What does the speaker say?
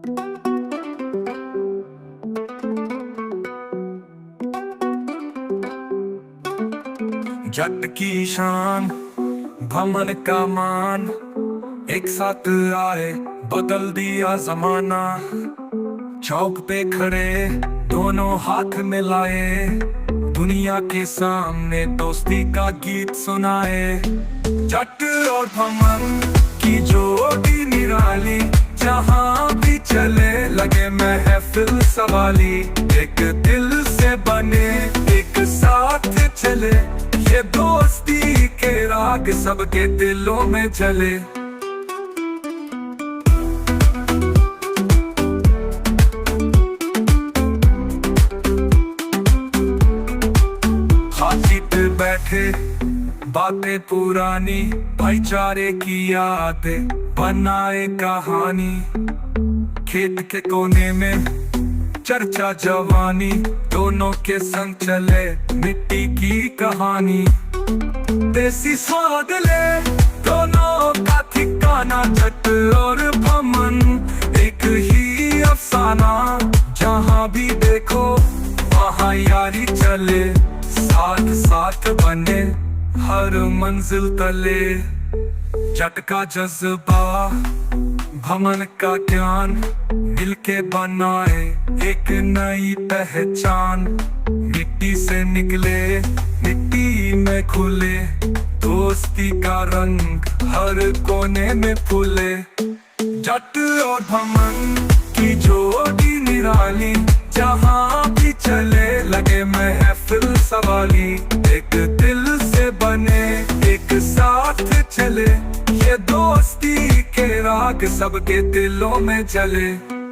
जट की शान भमन का मान, एक साथ आए बदल दिया जमाना। चौक पे खड़े दोनों हाथ मिलाए, दुनिया के सामने दोस्ती का गीत सुनाए। जट और भमन की जोड़ी निराली, जहाँ भी चले लगे महफिल सवाली। एक दिल से बने एक साथ चले, ये दोस्ती के राग सबके दिलों में चले। हाथी पे बैठे बातें पुरानी, भाईचारे की यादें बनाए कहानी। खेत के कोने में चर्चा जवानी, दोनों के संग चले मिट्टी की कहानी। देसी स्वाद ले दोनों का ठिकाना, जट और भमन एक ही अफसाना। जहाँ भी देखो वहाँ यारी चले, साथ साथ बने हर मंजिल तले। जट का जज्बा भमन का ज्ञान, मिलके बनाए एक नई पहचान। मिट्टी से निकले मिट्टी में खुले, दोस्ती का रंग हर कोने में फूले। जट और भमन की जोड़ी निराली, जहाँ भी चले लगे महफिल सवाली। एक दिल से बने एक साथ चले, ये दोस्ती के राग सबके दिलों में चले।